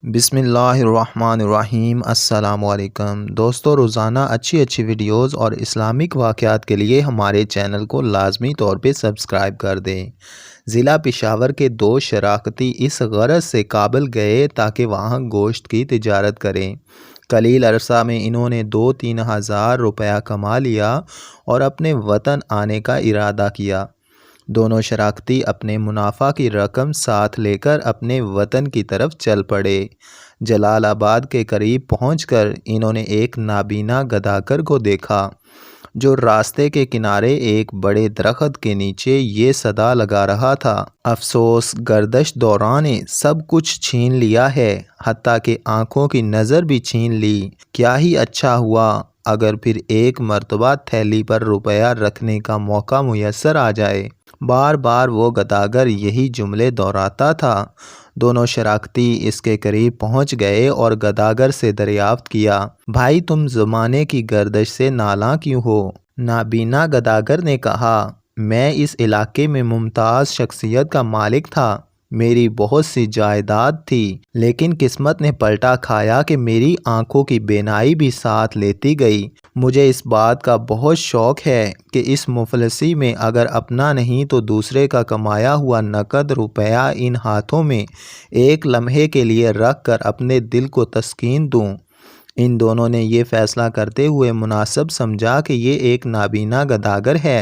بسم اللہ الرحمن الرحیم۔ السلام علیکم دوستو، روزانہ اچھی ویڈیوز اور اسلامک واقعات کے لیے ہمارے چینل کو لازمی طور پہ سبسکرائب کر دیں۔ ضلع پشاور کے دو شراکتی اس غرض سے کابل گئے تاکہ وہاں گوشت کی تجارت کریں۔ قلیل عرصہ میں انہوں نے 2-3 ہزار روپیہ کما لیا اور اپنے وطن آنے کا ارادہ کیا۔ دونوں شراکتی اپنے منافع کی رقم ساتھ لے کر اپنے وطن کی طرف چل پڑے۔ جلال آباد کے قریب پہنچ کر انہوں نے ایک نابینا گداگر کو دیکھا جو راستے کے کنارے ایک بڑے درخت کے نیچے یہ صدا لگا رہا تھا: افسوس گردش دوران نے سب کچھ چھین لیا ہے، حتیٰ کہ آنکھوں کی نظر بھی چھین لی۔ کیا ہی اچھا ہوا اگر پھر ایک مرتبہ تھیلی پر روپیہ رکھنے کا موقع میسر آ جائے۔ بار بار وہ گداگر یہی جملے دہراتا تھا۔ دونوں شراکتی اس کے قریب پہنچ گئے اور گداگر سے دریافت کیا: بھائی، تم زمانے کی گردش سے نالاں کیوں ہو؟ نابینا گداگر نے کہا: میں اس علاقے میں ممتاز شخصیت کا مالک تھا، میری بہت سی جائیداد تھی، لیکن قسمت نے پلٹا کھایا کہ میری آنکھوں کی بینائی بھی ساتھ لیتی گئی۔ مجھے اس بات کا بہت شوق ہے کہ اس مفلسی میں اگر اپنا نہیں تو دوسرے کا کمایا ہوا نقد روپیہ ان ہاتھوں میں ایک لمحے کے لیے رکھ کر اپنے دل کو تسکین دوں۔ ان دونوں نے یہ فیصلہ کرتے ہوئے مناسب سمجھا کہ یہ ایک نابینا گداگر ہے،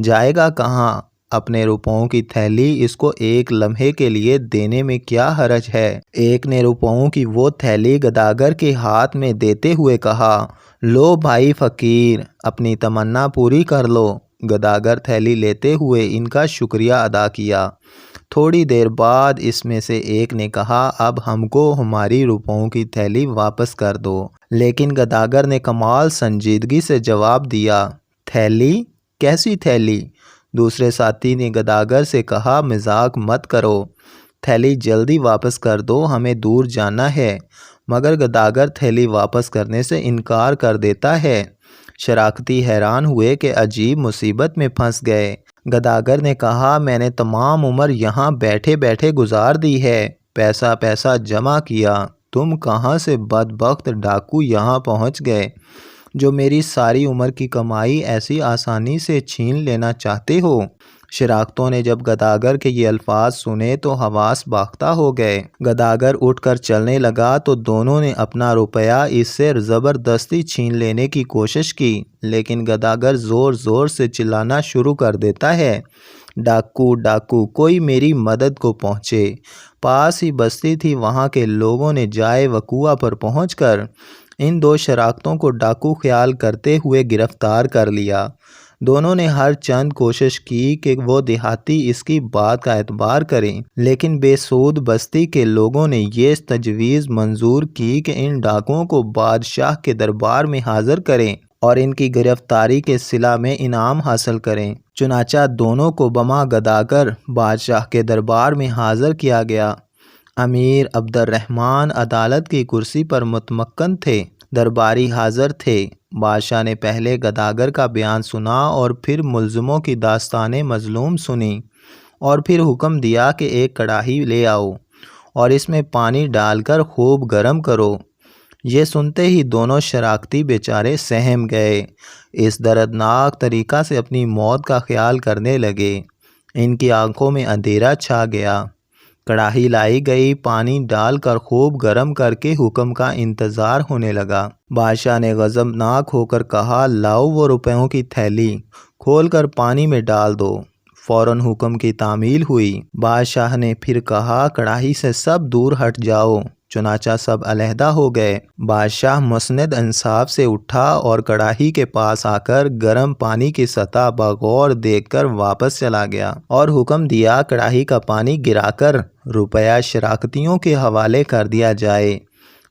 جائے گا کہاں؟ اپنے روپوں کی تھیلی اس کو ایک لمحے کے لیے دینے میں کیا حرج ہے؟ ایک نے روپوں کی وہ تھیلی گداگر کے ہاتھ میں دیتے ہوئے کہا: لو بھائی فقیر، اپنی تمنا پوری کر لو۔ گداگر تھیلی لیتے ہوئے ان کا شکریہ ادا کیا۔ تھوڑی دیر بعد اس میں سے ایک نے کہا: اب ہم کو ہماری روپوں کی تھیلی واپس کر دو۔ لیکن گداگر نے کمال سنجیدگی سے جواب دیا: تھیلی؟ کیسی تھیلی؟ دوسرے ساتھی نے گداگر سے کہا: مذاق مت کرو، تھیلی جلدی واپس کر دو، ہمیں دور جانا ہے۔ مگر گداگر تھیلی واپس کرنے سے انکار کر دیتا ہے۔ شراکتی حیران ہوئے کہ عجیب مصیبت میں پھنس گئے۔ گداگر نے کہا: میں نے تمام عمر یہاں بیٹھے بیٹھے گزار دی ہے، پیسہ جمع کیا، تم کہاں سے بدبخت ڈاکو یہاں پہنچ گئے جو میری ساری عمر کی کمائی ایسی آسانی سے چھین لینا چاہتے ہو؟ شراکتوں نے جب گداگر کے یہ الفاظ سنے تو حواس باختہ ہو گئے۔ گداگر اٹھ کر چلنے لگا تو دونوں نے اپنا روپیہ اس سے زبردستی چھین لینے کی کوشش کی، لیکن گداگر زور زور سے چلانا شروع کر دیتا ہے: ڈاکو ڈاکو، کوئی میری مدد کو پہنچے۔ پاس ہی بستی تھی، وہاں کے لوگوں نے جائے وقوعہ پر پہنچ کر ان دو شراکتوں کو ڈاکو خیال کرتے ہوئے گرفتار کر لیا۔ دونوں نے ہر چند کوشش کی کہ وہ دیہاتی اس کی بات کا اعتبار کریں، لیکن بے سود بستی کے لوگوں نے یہ تجویز منظور کی کہ ان ڈاکوؤں کو بادشاہ کے دربار میں حاضر کریں اور ان کی گرفتاری کے صلہ میں انعام حاصل کریں۔ چنانچہ دونوں کو بما گداگر بادشاہ کے دربار میں حاضر کیا گیا۔ امیر عبد الرحمن عدالت کی کرسی پر متمکن تھے، درباری حاضر تھے۔ بادشاہ نے پہلے گداگر کا بیان سنا اور پھر ملزموں کی داستان مظلوم سنی، اور پھر حکم دیا کہ ایک کڑاہی لے آؤ اور اس میں پانی ڈال کر خوب گرم کرو۔ یہ سنتے ہی دونوں شراکتی بیچارے سہم گئے، اس دردناک طریقہ سے اپنی موت کا خیال کرنے لگے۔ ان کی آنکھوں میں اندھیرا چھا گیا۔ کڑاہی لائی گئی، پانی ڈال کر خوب گرم کر کے حکم کا انتظار ہونے لگا۔ بادشاہ نے غضبناک ہو کر کہا: لاؤ وہ روپیوں کی تھیلی، کھول کر پانی میں ڈال دو۔ فوراً حکم کی تعمیل ہوئی۔ بادشاہ نے پھر کہا: کڑاہی سے سب دور ہٹ جاؤ۔ چنانچہ سب علیحدہ ہو گئے۔ بادشاہ مسند انصاف سے اٹھا اور کڑاہی کے پاس آ کر گرم پانی کی سطح بغور دیکھ کر واپس چلا گیا اور حکم دیا: کڑاہی کا پانی گرا کر روپیہ شراکتیوں کے حوالے کر دیا جائے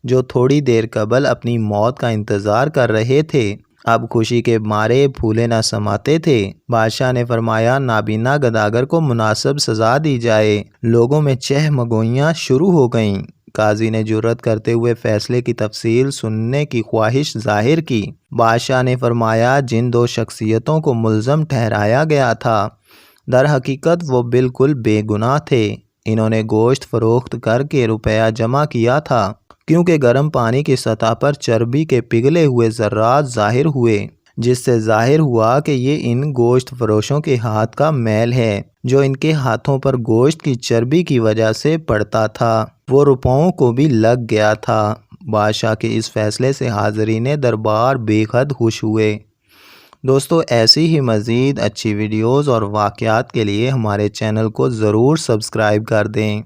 جو تھوڑی دیر قبل اپنی موت کا انتظار کر رہے تھے، اب خوشی کے مارے پھولے نہ سماتے تھے۔ بادشاہ نے فرمایا: نابینا گداگر کو مناسب سزا دی جائے۔ لوگوں میں چہمگوئیاں شروع ہو گئیں۔ قاضی نے جرأت کرتے ہوئے فیصلے کی تفصیل سننے کی خواہش ظاہر کی۔ بادشاہ نے فرمایا: جن دو شخصیتوں کو ملزم ٹھہرایا گیا تھا، در حقیقت وہ بالکل بے گناہ تھے، انہوں نے گوشت فروخت کر کے روپیہ جمع کیا تھا کیونکہ گرم پانی کی سطح پر چربی کے پگھلے ہوئے ذرات ظاہر ہوئے، جس سے ظاہر ہوا کہ یہ ان گوشت فروشوں کے ہاتھ کا میل ہے جو ان کے ہاتھوں پر گوشت کی چربی کی وجہ سے پڑتا تھا۔ وہ روپوں کو بھی لگ گیا تھا۔ بادشاہ کے اس فیصلے سے حاضرین دربار بے حد خوش ہوئے۔ دوستو، ایسی ہی مزید اچھی ویڈیوز اور واقعات کے لیے ہمارے چینل کو ضرور سبسکرائب کر دیں۔